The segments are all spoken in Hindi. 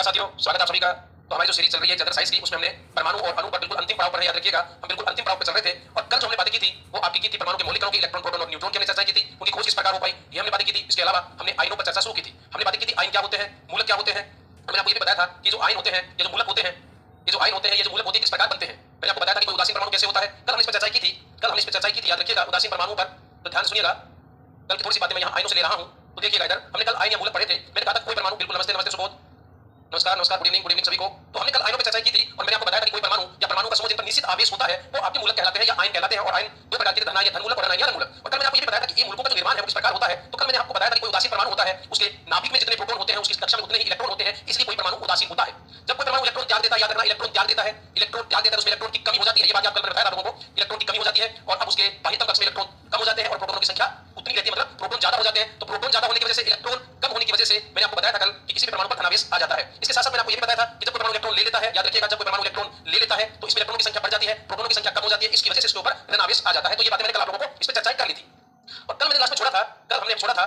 नमस्कार साथियों, स्वागत है आप सभी का। तो हमारी जो सीरीज चल रही है जनरल साइंस की, उसमें हमने परमाणु और अणु पर बिल्कुल अंतिम पड़ाव पर है, याद रखिएगा। हम बिल्कुल अंतिम पड़ाव पर चल रहे थे और कल जो हमने बातें की थी वो आपकी की थी परमाणु के मौलिक कणों की, इलेक्ट्रॉन, प्रोटॉन और न्यूट्रॉन की हमने चर्चा की थी। उनकी खोज किस प्रकार हो पाई ये हमने बातें की थी। इसके अलावा हमने आयनों पर चर्चा शुरू की थी। हमने बातें की थी आयन क्या होते हैं, मूलक क्या होते हैं। मैंने आपको ये भी बताया था कि जो आयन होते हैं, ये जो मूलक होते हैं, ये जो आयन होते हैं, ये जो मूलक होते हैं, किस प्रकार बनते हैं। मैंने आपको बताया था कि कोई उदासीन परमाणु कैसे होता है। कल हमने इस पर चर्चा की थी। याद रखिएगा उदासीन परमाणु पर। तो ध्यान सुनिएगा, कल की थोड़ी सी बातें मैं यहाँ आयनों से ले रहा हूँ। तो देखिएगा इधर हमने कल आयन या मूलक पढ़े थे। मैंने कहा था कोई परमाणु, बिल्कुल नमस्ते नमस्ते सुबोध, नमस्कार नमस्कार, गुड इवनिंग सभी को। तो हमने कल आयनों पर चर्चा की थी और मैंने आपको बताया था कि कोई परमाणु या परमाणु का समूह जिन पर निश्चित आवेश होता है वो आपके मूलक कहलाते हैं या आयन कहलाते हैं। और आयन दो प्रकार के, धनायन या धनमूलक और अनायन मूलक। और कल मैंने आपको ये भी बताया था कि ये मूलकों का जो निर्माण है वो किस प्रकार होता है। तो कल मैंने आपको बताया था कि कोई उदासीन परमाणु होता है, उसके नाभिक में जितने प्रोटॉन होते हैं उसकी कक्षा में उतने ही इलेक्ट्रॉन होते हैं, इसलिए कोई परमाणु उदासीन होता है। जब कोई परमाणु इलेक्ट्रॉन त्याग देता है, याद रखना इलेक्ट्रॉन त्याग देता है, इलेक्ट्रॉन त्याग देता है, उसमें इलेक्ट्रॉन की कमी हो जाती है। ये बात आप कल मैंने बताया था लोगों को, इलेक्ट्रॉन की कमी हो जाती है और अब उसके बाह्यतम कक्ष में इलेक्ट्रॉन कम हो जाते हैं और प्रोटॉनों की संख्या उतनी रहती है, मतलब प्रोटॉन ज्यादा हो जाते हैं। तो प्रोटॉन ज्यादा होने की वजह से, इलेक्ट्रॉन कम होने की वजह से मैंने आपको बताया था कल कि किसी भी परमाणु पर धनावेश आ जाता है। इसके साथ साथ मैंने आपको ये भी बताया था कि जब कोई परमाणु इलेक्ट्रॉन ले लेता है, याद रखिएगा, जब कोई परमाणु इलेक्ट्रॉन ले लेता है तो इसमें इलेक्ट्रॉनों की संख्या बढ़ जाती है, प्रोटॉनों की संख्या कम हो जाती है। इसकी वजह से इसके ऊपर धनावेश आ जाता है। तो ये बातें मैंने कल आप लोगों को इस पर चर्चा कर ली थी। और कल मैंने लास्ट में छोड़ा था,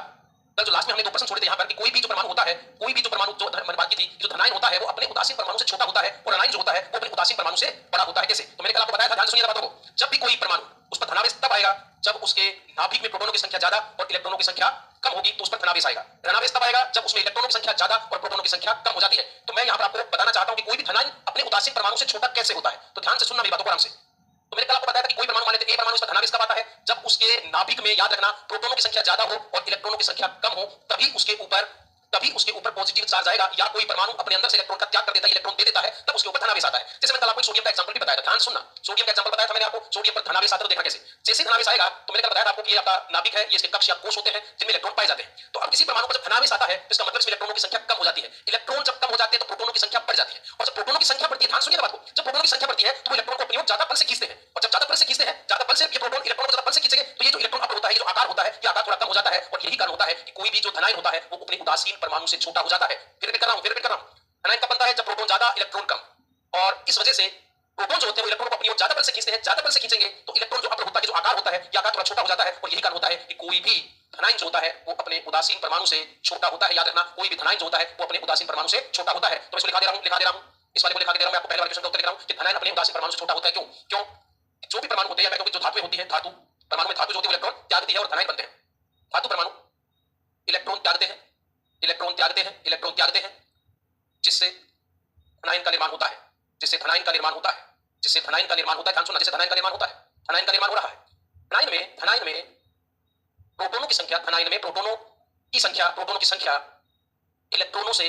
कल जो लास्ट में हमने दो प्रश्न छोड़े थे यहाँ पर कि कोई भी जो परमाणु होता है, कोई भी जो परमाणु, जो मैंने बात की थी, जो धनायन होता है वो अपने उदासीन परमाणु से छोटा होता है और अनायन जो होता है वो अपने उदासीन परमाणु से बड़ा होता है। कैसे? तो मैंने कल आपको बताया था, ध्यान सुनिएगा बातों को। जब भी कोई परमाणु, उस पर धनावेश तब आएगा जब उसके नाभिक में प्रोटॉनों की संख्या ज्यादा और इलेक्ट्रॉनों की संख्या कम होगी, तो उस पर धनावेश आएगा। धनावेश तब आएगा जब उसमें इलेक्ट्रॉनों की संख्या ज्यादा और प्रोटॉनों की संख्या कम हो जाती है। तो मैं यहाँ पर आपको बताना चाहता हूँ कि कोई भी धनायन अपने उदासीन परमाणु से छोटा कैसे होता है। तो ध्यान से सुनना मेरी बातों को आराम से। तो मैंने कल आपको बताया था कि कोई परमाणु, मान लेते हैं ए परमाणु, इसका धनावेश कब आता है? जब उसके नाभिक में, याद रखना, प्रोटॉनों की संख्या ज्यादा हो और इलेक्ट्रॉनों की संख्या कम हो, तभी उसके ऊपर पॉजिटिव चार्ज आएगा। या कोई परमाणु अपने अंदर से इलेक्ट्रॉन का त्याग कर देता है, इलेक्ट्रॉन दे देता है, तब उसके ऊपर धनावेश आता है। जैसे मैंने कल आपको सोडियम का एग्जांपल भी बताया था, ध्यान सुनना। सोडियम का एग्जांपल बताया था मैंने आपको, सोडियम पर धनावेश आता है। तो देखा कैसे, जैसे धनावेश आएगा तो मैंने कल बताया था आपको कि ये आपका नाभिक है, ये इसके कक्ष या कोष होते हैं जिनमें इलेक्ट्रॉन पाए जाते हैं। तो अब किसी परमाणु पर जब धनावेश आता है तो इसका मतलब इसमें इलेक्ट्रॉनों की संख्या कम हो जाती है। इलेक्ट्रॉन जब कम हो जाते हैं तो प्रोटॉनों की संख्या बढ़ जाती है। और जब प्रोटॉनों की संख्या बढ़ती है, ध्यान सुनिए बात को, जब प्रोटॉनों की संख्या बढ़ती है तो वो इलेक्ट्रॉन को अपनी ओर ज्यादा बल से खींचते हैं। और जब ज्यादा बल से खींचते हैं, ज्यादा बल से ये प्रोटॉन इलेक्ट्रॉन को ज्यादा बल से खींचेंगे तो ये जो इलेक्ट्रॉन अप होता है, ये जो आकार होता है, ये आकार थोड़ा कम हो जाता है। और यही कारण होता है कि कोई भी जो धनायन होता है वो अपने उदासीन परमाणु से छोटा हो जाता है। फिर रिपीट कर रहा हूं, धनायन कब बनता है? जब प्रोटॉन ज्यादा इलेक्ट्रॉन कम। और इस वजह से प्रोटॉन जो होते हैं वो इलेक्ट्रॉन को अपनी ओर ज्यादा बल से खींचते हैं। ज्यादा बल से खींचेंगे तो इलेक्ट्रॉन जो अपर होता है, जो आकार होता है, ये आकार थोड़ा छोटा हो जाता है। और यही कारण होता है कि कोई भी धनायन जो होता है वो अपने उदासीन परमाणु से छोटा होता है। याद रखना, कोई भी धनायन जो होता है वो अपने उदासीन परमाणु से छोटा होता है। तो इसको लिखा दे रहा हूं, इस वाले को लिखा दे रहा हूं। मैं आपको पहले वाले क्वेश्चन का उत्तर दे रहा हूं कि धनायन अपने उदासीन परमाणु से छोटा होता है। क्यों? जो भी परमाणु होते हैं, या मैं कहूं जो धातुएं होती हैं, धातु परमाणु में धातु जो होती है वो इलेक्ट्रॉन त्यागती है और धनायन बनते हैं। धातु परमाणु इलेक्ट्रॉन त्यागते हैं, जिससे धनायन का निर्माण होता है। ध्यान सुनना, जिससे धनायन का निर्माण होता है। धनायन का निर्माण हो रहा है। धनायन में प्रोटॉनों की संख्या, प्रोटॉनों की संख्या इलेक्ट्रॉनों से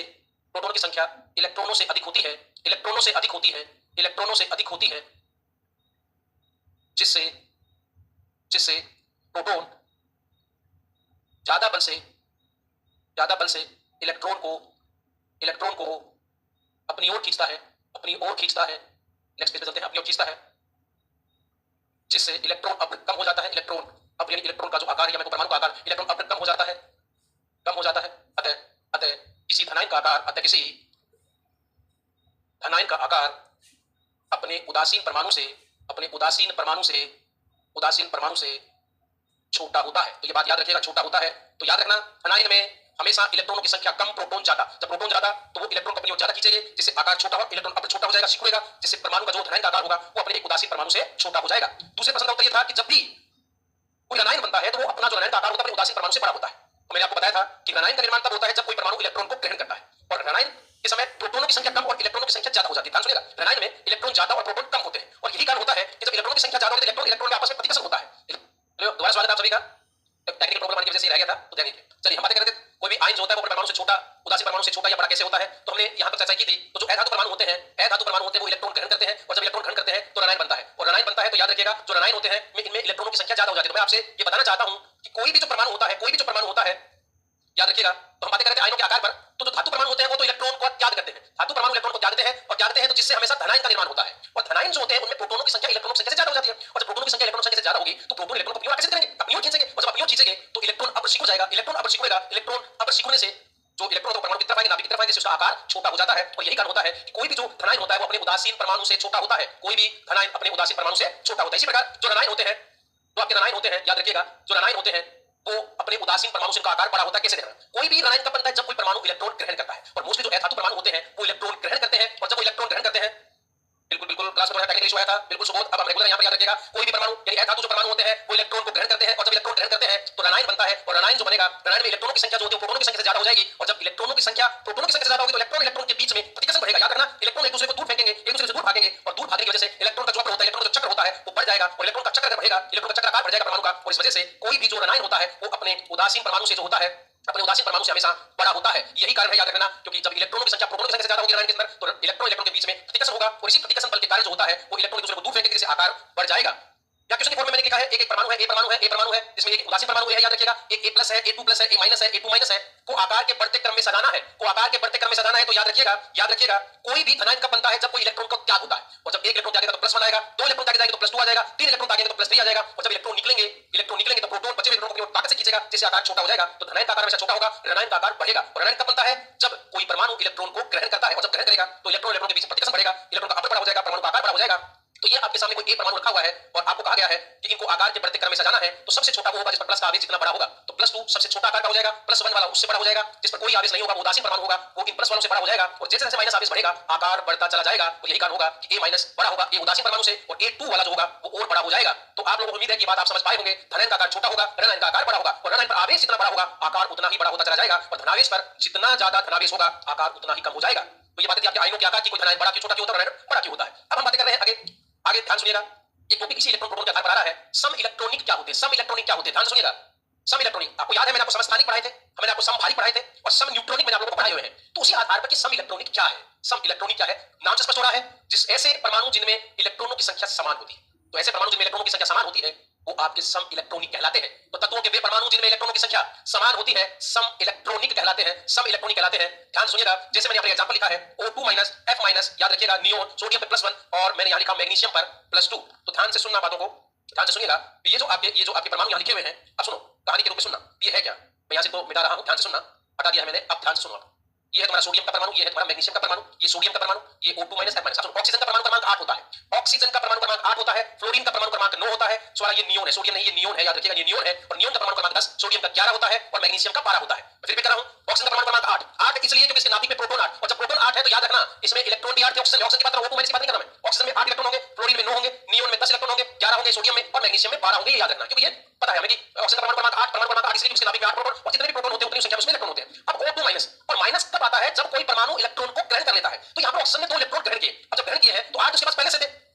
अधिक होती है, जिससे प्रोटॉन ज्यादा बल से इलेक्ट्रॉन को अपनी ओर खींचता है। नेक्स्ट पेज पे चलते हैं। अपनी ओर खींचता है, जिससे इलेक्ट्रॉन अब कम हो जाता है। इलेक्ट्रॉन का जो आकार है, परमाणु का आकार, इलेक्ट्रॉन अब कम हो जाता है। अतः किसी धनायन का आकार अपने उदासीन परमाणु से छोटा होता है। तो ये बात याद रखिएगा, छोटा होता है। तो याद रखना, धनायन में हमेशा इलेक्ट्रॉनों की संख्या कम, प्रोटॉन ज्यादा। जब प्रोटॉन ज्यादा तो वो इलेक्ट्रॉन अपनी ओर ज्यादा खींचेंगे, जिससे आकार छोटा हो, इलेक्ट्रॉन अब छोटा हो जाएगा, सिकुड़ेगा, जिससे परमाणु का जो धनायन का आकार होगा वो अपने एक उदासीन परमाणु से छोटा हो जाएगा। दूसरे प्रश्न का उत्तर ये था कि जब भी कोई रणयन बनता है तो वो अपना जो रणयन का आकार होता है अपने उदासीन परमाणु से बड़ा होता है। तो मैंने आपको बताया था कि रणयन का निर्माण तब होता है जब कोई परमाणु इलेक्ट्रॉन को ग्रहण करता है। और रणयन के समय प्रोटॉनों की संख्या कम और इलेक्ट्रॉनों की संख्या ज्यादा हो जाती है। ध्यान सुनिएगा, रणयन में इलेक्ट्रॉन ज्यादा और प्रोटॉन कम होते हैं। और यही कारण होता है कि जब इलेक्ट्रॉन की संख्या ज्यादा होती है तो इलेक्ट्रॉन आपस में प्रतिकर्षण होता है। दोबारा स्वागत है आप सभी का। टेक्निकल प्रॉब्लम आने की वजह से रह गया था, तो ध्यान दीजिए। चलिए हम बातें कर रहे थे, कोई भी आयन जो होता है वो परमाणु से छोटा, उदासीन परमाणु से छोटा या बड़ा कैसे होता है। तो हमने यहाँ पर चर्चा की थी। तो जो अधातु परमाणु होते हैं वो इलेक्ट्रॉन ग्रहण करते हैं, और जब इलेक्ट्रॉन ग्रहण करते हैं तो रणयन बनता है। और रणयन बनता है तो याद रखिएगा, जो रणयन होते हैं इनमें इलेक्ट्रॉनों की संख्या ज्यादा हो जाती है। तो मैं आपसे ये बताना चाहता हूँ कि कोई भी जो परमाणु होता है, याद रखिएगा। तो हम बातें कर रहे थे आयनों के आकार पर। तो जो धातु परमाणु होते हैं वो तो इलेक्ट्रॉन को त्याग करते हैं। धातु परमाणु इलेक्ट्रॉन को त्यागते हैं तो जिससे हमेशा धनायन का निर्माण होता है। और धनायन जो होते हैं उनमें प्रोटॉनों की संख्या इलेक्ट्रॉनों की संख्या से ज्यादा हो जाती है। और जब प्रोटॉनों की संख्या इलेक्ट्रॉनों की संख्या से ज्यादा होगी तो प्रोटॉन इलेक्ट्रॉन को अपनी ओर आकर्षित करेंगे, अपनी ओर खींचेंगे। और जब अपनी ओर खींचेंगे तो इलेक्ट्रॉन अब सिकुड़ जाएगा। इलेक्ट्रॉन अब सिकुड़ने से जो इलेक्ट्रॉन तो परमाणु की तरफ आएंगे, नाभिक की तरफ आएंगे, जिससे उसका आकार छोटा हो जाता है। और यही कारण होता है कि कोई भी जो धनायन होता है वो अपने उदासीन परमाणु से छोटा होता है। इसी प्रकार जो रणयन होते हैं, तो आपके रणयन होते हैं, याद रखिएगा, जो रणयन होते हैं वो अपने उदासीन परमाणु से उनका आकार बड़ा होता है। कैसे देखना, कोई भी रणयन कब बनता है जब कोई परमाणु इलेक्ट्रॉन ग्रहण करता है। और मोस्टली जो अधातु परमाणु होते हैं वो इलेक्ट्रॉन इशू आया था, बिल्कुल सुबोध। अब हम रेगुलर यहां पर याद रखिएगा, कोई भी परमाणु यानी अधातु जो परमाणु होते हैं वो इलेक्ट्रॉन को ग्रहण करते हैं, और जब इलेक्ट्रॉन ग्रहण करते हैं तो रणआयन बनता है, और रणआयन जो बनेगा, रणआयन में इलेक्ट्रॉनों की संख्या जो होती है प्रोटॉनों की संख्या से ज्यादा हो जाएगी, और जब इलेक्ट्रॉनों की संख्या प्रोटॉनों की संख्या से ज्यादा होगी तो इलेक्ट्रॉन इलेक्ट्रॉन के बीच में प्रतिकर्षण बढ़ेगा। याद रखना, इलेक्ट्रॉन एक दूसरे को दूर फेंकेंगे, एक दूसरे से दूर भागेंगे, और दूर भागने की वजह से इलेक्ट्रॉन का जो होता है, इलेक्ट्रॉन का जो चक्र होता है वो बढ़ जाएगा, और इलेक्ट्रॉन का चक्र बढ़ेगा, इलेक्ट्रॉन का चक्राकार बढ़ जाएगा परमाणु का, और इस वजह से कोई भी जो रणआयन होता है वो अपने उदासीन परमाणु से जो होता है, अपने उदासीन परमाणु से हमेशा बड़ा होता है। यही कारण है, याद रखना, क्योंकि जब इलेक्ट्रॉनों की संख्या प्रोटॉनों की संख्या से ज्यादा होगी रणआयन के अंदर, तो इलेक्ट्रॉन इलेक्ट्रॉन के बीच में प्रतिकर्षण होगा, और इसी प्रतिकर्षण बल के कारण जो होता है वो इलेक्ट्रॉन एक दूसरे को दूर फेंकेंगे, जिससे आकार बढ़ जाएगा। या क्वेश्चन की फॉर्म में मैंने लिखा है, एक परमाणु है, ए परमाणु है, ए परमाणु है, जिसमें एक उदासीन परमाणु है, याद रखिएगा, एक A+ है, A2+ है, A- है, A2- है, को आकार के बढ़ते क्रम में सजाना है, को आकार के बढ़ते क्रम में सजाना है। तो याद रखिएगा, कोई भी धनायन कब बनता है, जब कोई इलेक्ट्रॉन का त्याग होता है, और जब एक इलेक्ट्रॉन त्यागेगा तो प्लस आएगा, दो इलेक्ट्रॉन त्यागेगा तो +2 आ जाएगा, तीन इलेक्ट्रॉन त्यागेगा तो +3 आ जाएगा, और जब इलेक्ट्रॉन निकलेंगे तो प्रोटॉन बचे हुए इलेक्ट्रॉन को ताकत से खींचेगा, जिससे आकार छोटा हो जाएगा। तो धनायन का आकार हमेशा छोटा होगा, ऋणायन का आकार बढ़ेगा। और ऋणायन कब बनता है, जब कोई परमाणु इलेक्ट्रॉन को ग्रहण करता है, और जब ग्रहण करेगा तो इलेक्ट्रॉन इलेक्ट्रॉन के बीच प्रतिकर्षण बढ़ेगा, इलेक्ट्रॉन का आकार बड़ा हो जाएगा, परमाणु का आकार बड़ा हो जाएगा। तो ये आपके सामने कोई एक परमाणु रखा हुआ है, और आपको कहा गया है कि इनको आकार के बढ़ते क्रम में सजाना है, तो सबसे छोटा वो होगा जिस पर प्लस का आवेश जितना बड़ा होगा, तो +2 सबसे छोटा आकार का हो जाएगा, +1 वाला उससे बड़ा हो जाएगा, जिस पर कोई आवेश नहीं होगा वो उदासीन परमाणु होगा, वो इन प्लस वालों से बड़ा हो जाएगा, और जैसे जैसे माइनस आवेश बढ़ेगा आकार बढ़ता चला जाएगा। तो यही कारण होगा कि A- बड़ा होगा ये उदासीन परमाणु से, और A2 वाला जो होगा वो और बड़ा हो जाएगा। तो आप लोगों को उम्मीद है कि बात आप समझ पाए होंगे, धनायन का आकार छोटा होगा, ऋणायन का आकार बड़ा होगा, और ऋणायन पर आवेश जितना बड़ा होगा आकार उतना ही बड़ा होता चला जाएगा, और धनावेश पर जितना ज्यादा धनावेश होगा आकार उतना ही कम हो जाएगा। तो ये बात थी आपके आयनों के आकार की, कोई धनायन बड़ा क्यों छोटा क्यों होता है, ऋणायन बड़ा क्यों होता है। अब हम बातें कर रहे हैं आगे, आगे ध्यान सुनिएगा। एक टॉपिक इसी इलेक्ट्रॉन प्रोटॉन के आधार पर आ रहा है, सम इलेक्ट्रॉनिक क्या होते हैं, सम इलेक्ट्रॉनिक क्या होते हैं, ध्यान सुनिएगा। सम इलेक्ट्रॉनिक आपको याद है, मैंने आपको समस्थानिक पढ़ाए थे, मैंने आपको समभारिक पढ़ाए थे, और सम न्यूट्रॉनिक मैंने आप लोगों को पढ़ाए हुए हैं। तो उसी आधार पर कि सम इलेक्ट्रॉनिक क्या है, सम इलेक्ट्रॉनिक क्या है, नाम से स्पष्ट हो रहा है, जिस ऐसे परमाणु जिनमें इलेक्ट्रॉनों की संख्या समान होती है, तो ऐसे परमाणु जिनमें इलेक्ट्रॉनों की संख्या समान होती है वो आपके सम इलेक्ट्रॉनिक कहलाते हैं। तो तत्वों के वे परमाणु जिनमें इलेक्ट्रॉनों की संख्या समान होती है सम इलेक्ट्रॉनिक कहलाते हैं, सम इलेक्ट्रॉनिक कहलाते हैं। ध्यान सुनिएगा, जैसे मैंने अपने एग्जांपल लिखा है O2- F-, याद रखिएगा नियोन, सोडियम पे +1, और मैंने यहां लिखा मैग्नीशियम पर +2। तो ध्यान से सुनना बातों को, ध्यान से सुनिएगा। ये जो आपके परमाणु यहां लिखे हुए हैं, अब सुनो कहानी के रूप में सुनना, ये है क्या, मैं यहां से तो मिटा रहा हूं, ध्यान से सुनना, हटा दिया है मैंने, अब ध्यान से सुनो। ये है तुम्हारा सोडियम का परमाणु, ये है तुम्हारा मैग्नीशियम का परमाणु, ये सोडियम का परमाणु, ये O2- F-। ऑक्सीजन का परमाणु क्रमांक 8 होता है, ऑक्सीजन का परमाणु क्रमांक 8 होता है, फ्लोरीन का परमाणु क्रमांक 9 होता है, सवाल ये नियोन है, सोडियम नहीं, ये नियोन है, याद रखिएगा ये नियोन है, और नियोन का परमाणु क्रमांक 10, सोडियम का 11 होता है, और मैग्नीशियम का 12 होता है। मैं फिर भी कह रहा हूं, ऑक्सीजन का परमाणु क्रमांक 8 इसलिए क्योंकि इसके नाभिक में प्रोटॉन 8, और जब प्रोटॉन 8 है तो याद रखना इसमें इलेक्ट्रॉन भी 8 थे, ऑक्सीजन की बात कर रहा हूं, O2- की बात नहीं कर रहा मैं। ऑक्सीजन में 8 इलेक्ट्रॉन होंगे, फ्लोरीन में 9 होंगे, नियोन में 10 इलेक्ट्रॉन होंगे, 11 होंगे सोडियम में, और मैग्नीशियम में 12 होंगे, ये याद रखना, क्योंकि ये पता है हमें कि ऑक्सीजन का परमाणु क्रमांक 8 इसलिए उसके नाभिक में 8 प्रोटॉन, और जितने भी प्रोटॉन होते हैं उतनी संख्या में उसमें इलेक्ट्रॉन होते हैं। अब O2- और माइनस कब आता है, जब कोई परमाणु इलेक्ट्रॉन को ग्रहण कर लेता है। तो यहां पर ऑक्सीजन ने 2 इलेक्ट्रॉन ग्रहण किए, अब जब ग्रहण किए हैं तो 8 उसके पास पहले से थे,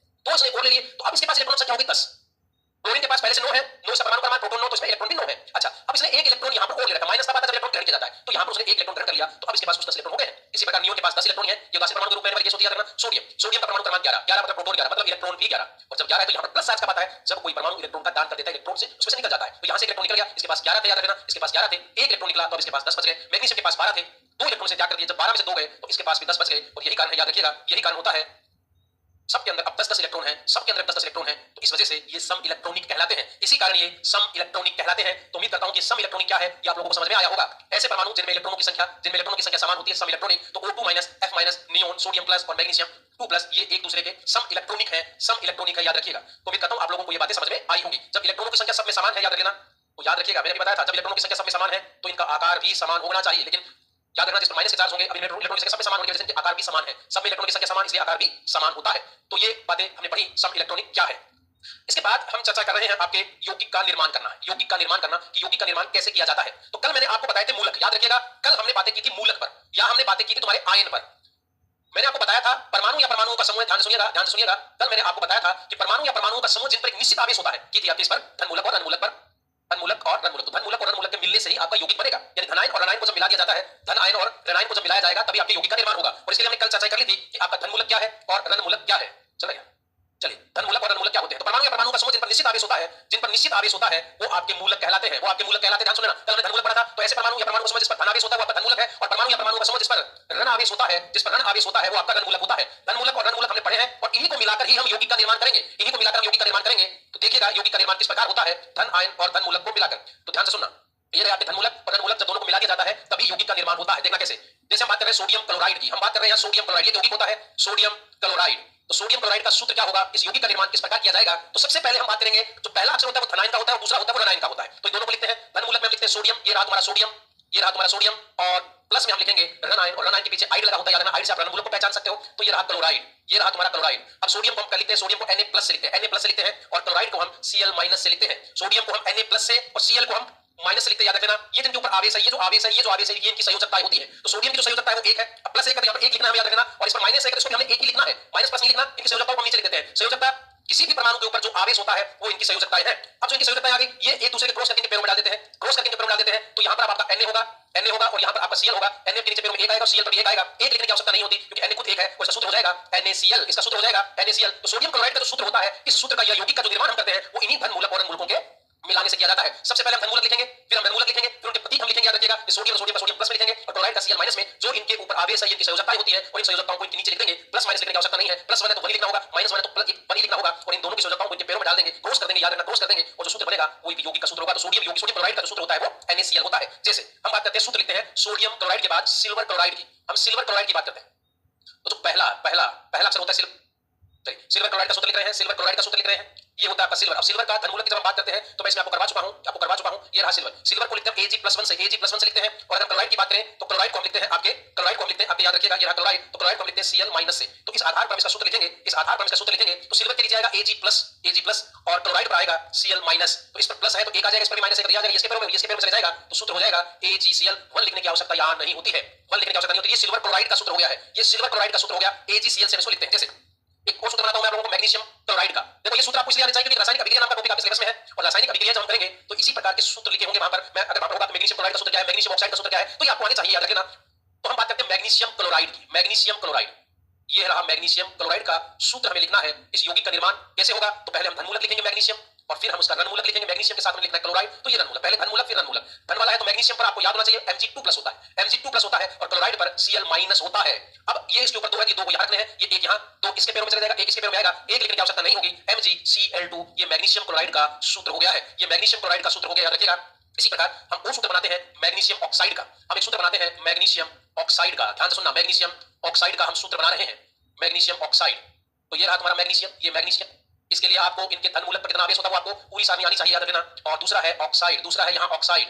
2 इसने और ले लिए, तो अब इसके पास इलेक्ट्रॉन संख्या होगी 10। क्लोरीन के पास पहले से 9 है, 9 से परमाणु क्रमांक प्रोटॉन 9, तो इसमें इलेक्ट्रॉन भी 9 है। अच्छा, अब इसने एक इलेक्ट्रॉन यहां पर और ले रखा, माइनस तब आता है जब इलेक्ट्रॉन ग्रहण किया जाता है, तो यहां पर उसने एक इलेक्ट्रॉन ग्रहण कर लिया, तो अब इसके पास 10 इलेक्ट्रॉन हो गए हैं। इसी प्रकार नियोन के पास 10 इलेक्ट्रॉन है, ये उदासीन परमाणु के रूप में केस होती है, याद रखना। सोडियम का परमाणु क्रमांक 11 मतलब प्रोटॉन 11 मतलब इलेक्ट्रॉन भी 11, और जब 11 है तो यहां पर प्लस चार्ज कब आता है, जब कोई परमाणु इलेक्ट्रॉन का दान कर देता है इलेक्ट्रॉन से, उसमें से निकल जाता है। तो यहां से इलेक्ट्रॉन निकल गया, इसके पास 11 थे, याद रखना, इसके पास 11 थे, एक इलेक्ट्रॉन निकला तो इसके पास 10 बच गए। मैग्नीशियम के पास 12 थे, 2 इलेक्ट्रॉन से त्याग कर दिए, जब 12 में से 2 गए तो इसके पास भी 10 बच गए, और यही कारण है, याद रखिएगा, यही कारण होता है सबके अंदर अब 10-10 इलेक्ट्रॉन हैं, सबके अंदर 10-10 इलेक्ट्रॉन हैं, तो इस वजह से ये सम इलेक्ट्रॉनिक कहलाते हैं, इसी कारण ये सम इलेक्ट्रॉनिक कहलाते हैं। तो उम्मीद करता हूं कि सम इलेक्ट्रॉनिक क्या है ये आप लोगों को समझ में आया होगा। ऐसे परमाणु जिनमें इलेक्ट्रॉनों की संख्या समान होती है, सम इलेक्ट्रॉनिक, तो O2- F-, neon, sodium plus और मैग्नीशियम 2+, ये एक दूसरे के सम इलेक्ट्रॉनिक है, सम इलेक्ट्रॉनिक है, याद रखिएगा। तो उम्मीद करता हूं आप लोगों को ये बातें समझ में आई होंगी। जब इलेक्ट्रॉनों की संख्या सब में समान है, याद रखना, तो याद रखिएगा मैंने भी बताया था, जब इलेक्ट्रॉनों की संख्या सब में समान है तो इनका आकार भी समान होना चाहिए, लेकिन याद रखना जिस पर माइनस के चार्ज होंगे, अभी इलेक्ट्रॉन की संख्या सब में समान होने की वजह से आकार भी समान है, सब में इलेक्ट्रॉन की संख्या समान इसलिए आकार भी समान होता है। तो ये बातें हमने पढ़ी, सम इलेक्ट्रॉनिक क्या है। इसके बाद हम चर्चा कर रहे हैं आपके यौगिक का निर्माण करना, यौगिक का निर्माण करना कि यौगिक का निर्माण कैसे किया जाता है। तो कल मैंने आपको बताए थे मूलक, याद रखिएगा, कल हमने बातें की थी मूलक पर, या हमने बातें की थी तुम्हारे आयन पर। मैंने आपको बताया था परमाणु या परमाणुओं का समूह, ध्यान सुनिएगा, कल मैंने आपको बताया था कि परमाणु या परमाणुओं का समूह जिन पर एक निश्चित आवेश होता है, की थी आपके इस पर धनमूलक और रणमूलक पर, धनमूलक और रणमूलक। तो धनमूलक और रणमूलक के मिलने से ही आपका यौगिक बनेगा, यानी धनायन और ऋणायन को जब मिला दिया जाता है, धन आयन और ऋणायन को जब मिलाया जाएगा तभी आपके यौगिक का निर्माण होगा। और इसलिए हमने कल चर्चा कर ली थी कि आपका धनमूलक क्या है और रणमूलक क्या है। चलेगा, चलिए, धनमूलक और रणमूलक क्या होते हैं। तो परमाणु या परमाणु का समूह जिन पर निश्चित आवेश होता है, वो आपके मूलक कहलाते हैं, ध्यान सुनना। कल हमने धनमूलक पढ़ा था, तो ऐसे परमाणु या परमाणु का समूह जिस पर धन आवेश होता है वो आपका धनमूलक है, और परमाणु या परमाणु का समूह जिस पर ऋण आवेश होता है वो आपका रणमूलक होता है। धनमूलक और रणमूलक हमने पढ़े हैं, और इन्हीं को मिलाकर ही हम यौगिक का निर्माण करेंगे। तो देखिएगा यौगिक का निर्माण किस प्रकार होता है, धन आयन और धनमूलक को मिलाकर। तो ध्यान से सुनना, ये रहे आपके धनमूलक और रणमूलक, जब दोनों को मिला दिया जाता है तभी यौगिक का निर्माण होता है। देखना कैसे, जैसे हम बात कर रहे हैं सोडियम क्लोराइड की, हम बात कर रहे हैं सोडियम क्लोराइड, ये यौगिक होता है सोडियम क्लोराइड। तो सोडियम क्लोराइड का सूत्र क्या होगा, इस यौगिक का निर्माण किस प्रकार किया जाएगा। तो सबसे पहले हम बात करेंगे, जो पहला अक्षर होता है वो धनायन का होता है और दूसरा होता है वो ऋणायन का होता है। तो दोनों को लिखते हैं, धनमूलक में हम लिखते हैं सोडियम, ये रहा तुम्हारा सोडियम, और प्लस में हम लिखेंगे रन आयन, और रन आयन के पीछे आइड लगा होता है, याद रखना, आइड से आप रन मूलक को पहचान सकते हो। तो ये रहा क्लोराइड, ये रहा तुम्हारा क्लोराइड। अब सोडियम को हम क्या लिखते हैं, सोडियम को Na+ से लिखते हैं, Na+ से लिखते हैं, और क्लोराइड को हम Cl- से लिखते हैं। सोडियम को हम Na+ से और Cl को हम माइनस से लिखते हैं, याद रखना। ये जिनके ऊपर आवेश है, ये जो आवेश है, ये जो आवेश है, ये इनकी संयोजकता होती है। तो सोडियम की जो संयोजकता है वो 1 है, अब प्लस 1 है तो यहाँ पर 1 लिखना है, याद रखना, और इस पर माइनस 1 है तो इसको हमने 1 ही लिखना है, माइनस प्लस नहीं लिखना। इनकी संयोजकता को हम नीचे लिख देते हैं। संयोजकता किसी भी परमाणु के ऊपर जो आवेश होता है वो इनकी संयोजकताएं हैं। अब जो इनकी संयोजकताएं आ गई, ये एक दूसरे के क्रॉस करके पैरों में डाल देते हैं, क्रॉस करके पैरों में डाल देते हैं। तो यहाँ पर आपका Na होगा, Na होगा, और यहाँ पर आपका Cl होगा। Na के नीचे पैरों में 1 आएगा और Cl पर भी 1 आएगा। 1 लिखने की आवश्यकता नहीं होती क्योंकि Na खुद 1 है, इसका सूत्र हो जाएगा NaCl, इसका सूत्र हो जाएगा NaCl। तो सोडियम क्लोराइड का जो सूत्र होता है, इस सूत्र का या यौगिक का जो निर्माण हम करते हैं वो इन्हीं धन मूलक और ऋण मूलकों के मिलाने से किया जाता है। सबसे पहले हम धन मूलक लिखेंगे, फिर हम ऋण मूलक लिखेंगे, फिर उनके प्रतीक हम लिखेंगे, याद रखिएगा। सोडियम सोडियम सोडियम प्लस में लिखेंगे और क्लोराइड का Cl- में जो इनके ऊपर आवेश है, इनकी संयोजकताएं होती है, और इन संयोजकताओं को इनके नीचे लिख देंगे। प्लस माइनस लिखने की आवश्यकता नहीं है, प्लस 1 है तो 1 लिखना होगा, माइनस 1 है तो प्लस 1 लिखना होगा, और इन दोनों की संयोजकताओं को इनके पैरों में डाल देंगे, क्रॉस कर देंगे, याद रखना, क्रॉस कर देंगे, और जो सूत्र बनेगा वो एक यौगिक का सूत्र होगा। तो सोडियम यौगिक, सोडियम क्लोराइड का जो सूत्र होता है वो NaCl होता है। जैसे हम बात करते हैं, सूत्र लिखते हैं सोडियम क्लोराइड के बाद सिल्वर क्लोराइड की, हम सिल्वर क्लोराइड की बात करते हैं। तो जो पहला पहला पहला अक्षर होता है सिल्वर क्लोराइड का सूत्र लिख रहे हैं, सिल्वर क्लोराइड का सूत्र लिख रहे हैं, ये होता है आपका सिल्वर। अब सिल्वर का धन मूलक की जब हम बात करते हैं तो मैं इसमें आपको करवा चुका हूं, ये रहा सिल्वर। सिल्वर को लिखते हैं Ag+1 से, Ag+1 से लिखते हैं। और अगर क्लोराइड की बात करें तो क्लोराइड को हम लिखते हैं आपके, क्लोराइड को हम लिखते हैं आपके, याद रखिएगा, ये रहा क्लोराइड, तो क्लोराइड को हम लिखते हैं Cl- से। तो इस आधार पर हम इसका सूत्र लिखेंगे, इस आधार पर हम इसका सूत्र लिखेंगे। तो सिल्वर के नीचे आएगा Ag+, और क्लोराइड पर आएगा Cl-, तो इस पर प्लस है तो 1 आ जाएगा, इस पर भी माइनस है तो आ जाएगा, इसके पैरों में चले जाएगा, तो सूत्र हो जाएगा AgCl। 1 लिखने की आवश्यकता यहां नहीं होती है, 1 लिखने की आवश्यकता नहीं होती। ये सिल्वर क्लोराइड का सूत्र हो गया है, ये सिल्वर क्लोराइड का सूत्र हो गया, AgCl से इसको लिखते हैं। जैसे एक और सूत्र बनाता हूं मैं आप लोगों को मैग्नीशियम क्लोराइड का। देखो ये सूत्र आपको इसलिए आना चाहिए क्योंकि रासायनिक अभिक्रिया नाम का टॉपिक आपके सिलेबस में है, और रासायनिक अभिक्रिया जब हम करेंगे तो इसी प्रकार के सूत्र लिखे होंगे वहां पर। मैं अगर वहां पर होगा तो मैग्नीशियम क्लोराइड का सूत्र क्या है, मैग्नीशियम ऑक्साइड का सूत्र क्या है, तो ये आपको आने चाहिए, याद रखना। तो हम बात करते हैं मैग्नीशियम क्लोराइड की, मैग्नीशियम क्लोराइड, ये रहा मैग्नीशियम क्लोराइड का सूत्र हमें लिखना है। इस यौगिक का निर्माण कैसे होगा, तो पहले हम धन मूलक लिखेंगे मैग्नीशियम, और फिर हम उसका ऋण मूलक लिखेंगे। मैग्नीशियम के साथ में लिखना है क्लोराइड, तो ये ऋण मूलक, पहले धन मूलक फिर ऋण मूलक। धन वाला है तो मैग्नीशियम पर आपको याद होना चाहिए Mg2+ होता है, Mg2+ होता है, और क्लोराइड पर Cl- होता है। अब ये इसके ऊपर 2 है, ये 2 को याद रखने हैं, ये 1 यहाँ, 2 इसके पैरों में चला जाएगा, 1 इसके पैरों में आएगा, 1 लिखने की आवश्यकता नहीं होगी। MgCl2, ये मैग्नीशियम क्लोराइड का सूत्र हो गया है, ये मैग्नीशियम क्लोराइड का सूत्र हो गया, याद रखिएगा। इसी प्रकार हम और सूत्र बनाते हैं मैग्नीशियम ऑक्साइड का, हम एक सूत्र बनाते हैं मैग्नीशियम ऑक्साइड का, ध्यान से सुनना, मैग्नीशियम ऑक्साइड का हम सूत्र बना रहे हैं, मैग्नीशियम ऑक्साइड। तो ये रहा तुम्हारा मैग्नीशियम, ये मैग्नीशियम, इसके लिए आपको इनके धन मूलक पर कितना आवेश होता है वो आपको पूरी सारणी आनी चाहिए, याद रखना। और दूसरा है ऑक्साइड, दूसरा है यहाँ ऑक्साइड,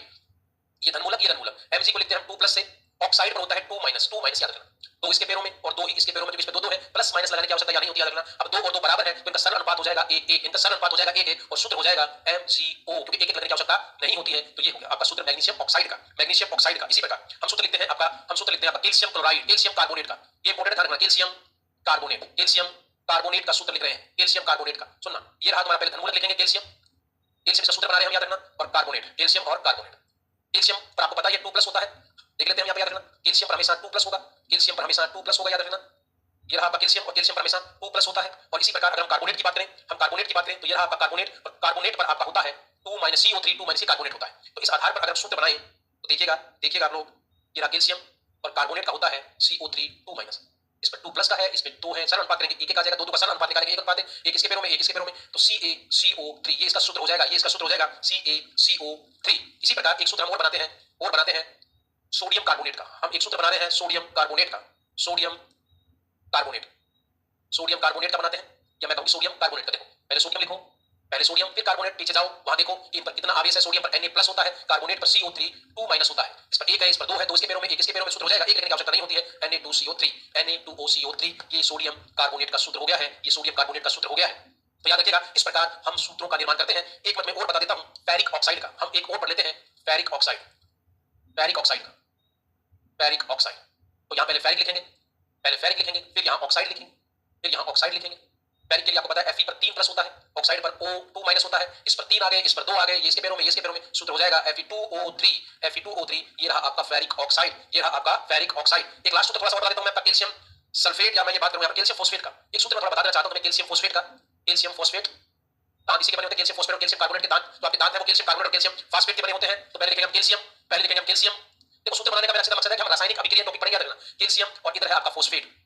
ये धन मूलक, ये धन मूलक। Mg को लिखते हैं हम 2+ से, ऑक्साइड पर होता है 2-, 2- याद रखना, 2 इसके पैरों में और 2 ही इसके पैरों में, इसमें 2 है, प्लस माइनस लगाने की आवश्यकता नहीं होती, याद रखना। अब 2 और 2 बराबर है तो इनका सरल अनुपात हो जाएगा 1-1, इनका सरल अनुपात हो जाएगा 1-1, और सूत्र हो जाएगा MgO, क्योंकि 1-1 लगने की आवश्यकता नहीं होती है। तो ये हो गया आपका सूत्र मैग्नीशियम ऑक्साइड का, मैग्नीशियम ऑक्साइड का। इसी प्रकार हम सूत्र लिखते हैं आपका, हम सूत्र लिखते हैं आपका कैल्शियम क्लोराइड, कैल्शियम कार्बोनेट का, ये इंपॉर्टेंट ध्यान रखना, कैल्शियम कार्बोनेट, कैल्शियम कार्बोनेट का सूत्र लिख रहे हैं, कैल्शियम कार्बोनेट का। सुनना, ये रहा तुम्हारा, पहले धन मूलक लिखेंगे कैल्शियम, कैल्शियम का सूत्र बना रहे हैं हम, याद रखना, और कार्बोनेट, कैल्शियम और कार्बोनेट। कैल्शियम पर आपको पता है ये 2+ होता है, देख लेते हैं यहाँ पे, याद रखना, कैल्शियम पर हमेशा 2+ होगा, कैल्शियम पर हमेशा 2+ होगा, याद रखना। ये रहा आपका कैल्शियम, और कैल्शियम पर हमेशा 2+ होता है। और इसी प्रकार अगर हम कार्बोनेट की बात करें, हम कार्बोनेट की बात करें, तो ये रहा आपका कार्बोनेट, और कार्बोनेट पर आपका होता है 2- CO3, 2- कार्बोनेट होता है। तो इस आधार पर अगर सूत्र बनाएं तो देखिएगा आप लोग, ये रहा कैल्शियम और कार्बोनेट का होता है CO3, 2-, इस पर 2+ का है, इसमें 2 है, सरल अनुपात करेंगे, 1-1 आ जाएगा, 2-2 का सरल अनुपात निकालेंगे, 1 अनुपात है, 1 इसके पैरों में, 1 इसके पैरों में, तो CaCO3, ये इसका सूत्र हो जाएगा, ये इसका सूत्र हो जाएगा CaCO3। इसी प्रकार एक सूत्र हम और बनाते हैं सोडियम कार्बोनेट का, हम एक सूत्र बना रहे हैं सोडियम कार्बोनेट का, सोडियम कार्बोनेट, सोडियम कार्बोनेट का बनाते हैं, या मैं कहूँ सोडियम कार्बोनेट का। देखो पहले सोडियम लिखो, पहले सोडियम फिर कार्बोनेट, पीछे जाओ वहां देखो कि इन पर कितना आवेश है। सोडियम पर Na+ होता है, कार्बोनेट पर CO3 2- होता है, इस पर 1 है, इस पर 2 है, 2 इसके पैरों में, 1 इसके पैरों में, सूत्र हो जाएगा, 1 लिखने की आवश्यकता नहीं होती है, Na2CO3, Na2OCO3, ये सोडियम कार्बोनेट का सूत्र हो गया है, ये सोडियम कार्बोनेट का सूत्र हो गया है। तो याद रखिएगा, इस प्रकार हम सूत्रों का निर्माण करते हैं। एक बात मैं और बता देता हूं, फेरिक ऑक्साइड का, हम एक और पढ़ लेते हैं, फेरिक ऑक्साइड, फेरिक ऑक्साइड का, फेरिक ऑक्साइड। तो यहां पहले फेरिक लिखेंगे, फिर यहां ऑक्साइड लिखेंगे, फिर यहां ऑक्साइड लिखेंगे। फेरिक के लिए आपको पता है Fe पर 3+ होता है, ऑक्साइड पर O2- होता है, इस पर 3 आ गए, इस पर 2 आ गए, ये इसके पैरों में, ये इसके पैरों में, सूत्र हो जाएगा Fe2O3, ये रहा आपका फेरिक ऑक्साइड, ये रहा आपका फेरिक ऑक्साइड। एक लास्ट सूत्र थोड़ा सा बता देता हूं मैं आपका कैल्शियम सल्फेट, या मैं ये बात करूं यहां पर कैल्शियम फोस्फेट का, एक सूत्र मैं थोड़ा बता देना चाहता हूं मैं कैल्शियम फोस्फेट का, कैल्शियम फोस्फेट, दांत इसी के बने होते हैं, कैल्शियम फोस्फेट और कैल्शियम कार्बोनेट के दांत, तो आपके दांत है वो कैल्शियम कार्बोनेट और कैल्शियम फास्फेट के बने होते हैं। तो पहले लिखेंगे हम कैल्शियम, पहले लिखेंगे हम कैल्शियम। देखो सूत्र बनाने का मेरा सीधा मकसद है कि हम रासायनिक अभिक्रिया टॉपिक पढ़ेंगे, याद रखना, कैल्शियम और इधर है आपका फोस्फेट।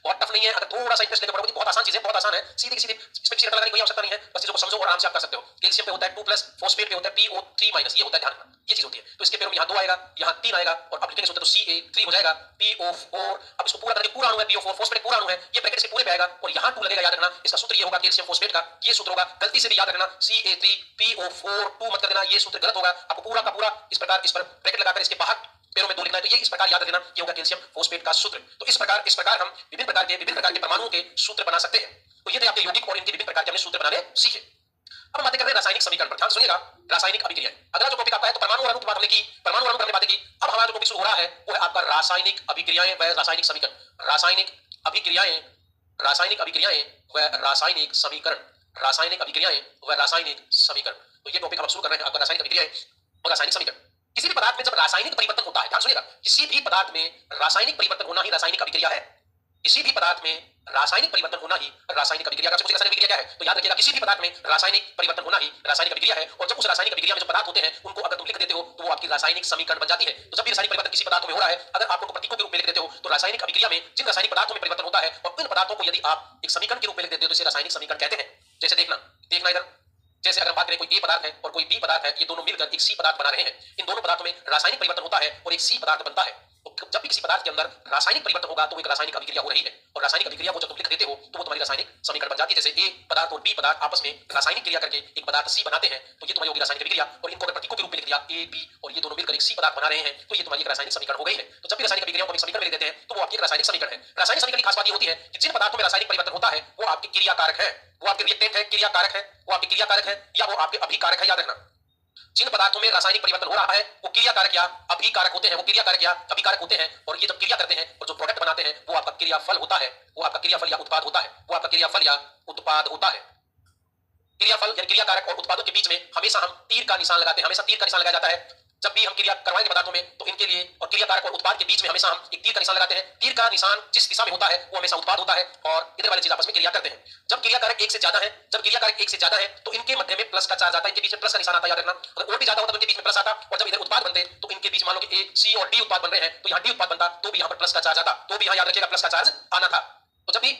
बहुत टफ नहीं है, अगर थोड़ा सा इंटरेस्ट लेकर पढ़ोगे, बहुत आसान चीज है, बहुत आसान है, सीधी सीधी, इसमें किसी लगाने की कोई आवश्यकता नहीं है, बस चीजों को समझो और आराम से आप कर सकते हो। कैल्शियम पे होता है 2+, फोस्फेट पे होता है PO3-, ये होता है, ध्यान रखना, ये चीज होती है। तो इसके पैरों में यहाँ 2 आएगा, यहाँ 3 आएगा, और अब लिखेंगे तो Ca3 हो जाएगा, PO4, अब इसको पूरा करके पूरा अणु है PO4, फोस्फेट पूरा अणु है, ये ब्रैकेट से पूरे पे आएगा, और यहाँ 2 लगेगा, याद रखना। इसका सूत्र ये होगा कैल्शियम फोस्फेट का, ये सूत्र होगा, गलती से भी याद रखना Ca3PO4 2 मत कर देना, ये सूत्र गलत होगा। आपको पूरा का पूरा इस प्रकार इस पर ब्रैकेट लगाकर इसके बाहर पैरों में 2 लिखना है। तो ये इस प्रकार याद रखना, ये होगा कैल्शियम फॉस्फेट का सूत्र। तो इस प्रकार हम विभिन्न प्रकार के परमाणुओं के सूत्र बना सकते हैं। तो ये थे आपके यौगिक और इनके विभिन्न प्रकार के हमने सूत्र बनाने सीखे। अब हम बातें कर रहे हैं रासायनिक समीकरण पर। ध्यान सुनिएगा, रासायनिक अभिक्रिया अगला जो टॉपिक आपका है। तो परमाणु और अणु की बात हमने की, परमाणु और अणु पर हमने बातें की। अब हमारा जो टॉपिक शुरू हो रहा है वो है आपका रासायनिक अभिक्रियाएं व रासायनिक समीकरण। रासायनिक अभिक्रियाएं, रासायनिक अभिक्रियाएं व रासायनिक समीकरण, रासायनिक अभिक्रियाएं व रासायनिक समीकरण। तो ये टॉपिक हम शुरू कर रहे हैं आपका रासायनिक अभिक्रियाएं और रासायनिक समीकरण। किसी भी पदार्थ में जब रासायनिक परिवर्तन होता है, ध्यान सुनिएगा, किसी भी पदार्थ में रासायनिक परिवर्तन होना ही रासायनिक अभिक्रिया है। किसी भी पदार्थ में रासायनिक परिवर्तन होना ही रासायनिक अभिक्रिया। आपसे पूछेगा रासायनिक अभिक्रिया क्या है, तो याद रखिएगा किसी भी पदार्थ में रासायनिक परिवर्तन होना ही रासायनिक अभिक्रिया है। और जब उस रासायनिक अभिक्रिया में जो पदार्थ होते हैं उनको अगर तुम लिख देते हो तो वो आपकी रासायनिक समीकरण बन जाती है। तो जब भी रासायनिक परिवर्तन किसी पदार्थ में हो रहा है, अगर आप उनको प्रतीकों के रूप में लिख देते हो तो रासायनिक अभिक्रिया में जिन रासायनिक पदार्थों में परिवर्तन होता है और उन पदार्थों को यदि आप एक समीकरण के रूप में लिख देते हो तो इसे रासायनिक समीकरण कहते हैं। जैसे देखना इधर, जैसे अगर बात करें कोई ए पदार्थ है और कोई बी पदार्थ है, ये दोनों मिलकर एक सी पदार्थ बना रहे हैं। इन दोनों पदार्थों में रासायनिक परिवर्तन होता है और एक सी पदार्थ बनता है। तो जब भी किसी पदार्थ के अंदर रासायनिक परिवर्तन होगा तो एक रासायनिक अभिक्रिया हो रही है। और रासायनिक अभिक्रिया को जब तुम लिख देते हो तो वो तुम्हारी रासायनिक समीकरण बन जाती है। जैसे ए पदार्थ और बी पदार्थ आपस में रासायनिक क्रिया करके एक पदार्थ सी बनाते हैं, तो ये तुम्हारी होगी रासायनिक अभिक्रिया। और इनको अगर प्रतीकों के रूप में लिख दिया ए बी और ये दोनों मिलकर एक सी पदार्थ बना रहे हैं, तो ये तुम्हारी एक रासायनिक समीकरण हो गई है। तो जब भी रासायनिक अभिक्रिया को हम समीकरण में लिख देते हैं तो वो आपकी रासायनिक समीकरण है। रासायनिक समीकरण की खास बात ये होती है कि जिन पदार्थों में रासायनिक परिवर्तन होता है वो आपके क्रियाकारक है, वो आपके रिएक्टेंट है, क्रियाकारक है, वो आपके क्रियाकारक है या वो आपके अभिकारक है। याद रखना, जिन पदार्थों में रासायनिक परिवर्तन हो रहा है वो क्रियाकारक या अभिकारक होते हैं, वो क्रियाकारक या अभिकारक होते हैं। और ये जब क्रिया करते हैं और जो प्रोडक्ट बनाते हैं वो आपका क्रियाफल होता है, वो आपका क्रियाफल या उत्पाद होता है, वो आपका क्रियाफल या उत्पाद होता है। क्रियाफल या क्रियाकारक और उत्पादों के बीच में हमेशा हम तीर का निशान लगाते हैं, हमेशा तीर का निशान लगाया जाता है। जब भी हम क्रिया करवाएंगे पदार्थों में तो इनके लिए और क्रियाकारक और उत्पाद के बीच में हमेशा हम एक तीर का निशान लगाते हैं। तीर का निशान जिस दिशा में होता है वो हमेशा उत्पाद होता है और इधर वाले चीज आपस में क्रिया करते हैं। जब क्रियाकारक एक से ज्यादा है, जब क्रियाकारक एक से ज्यादा है तो इनके मध्य में प्लस का चार्ज आता है, इनके बीच में प्लस का निशान आता है। याद रखना, अगर और भी ज्यादा होता तो इनके बीच में प्लस आता। और जब इधर उत्पाद बनते तो इनके बीच मान लो कि ए सी और डी उत्पाद बन रहे हैं तो यहाँ डी उत्पाद बनता तो भी यहाँ पर प्लस का चार्ज आता, तो भी यहाँ याद रखिएगा प्लस का चार्ज आना था। तो जब भी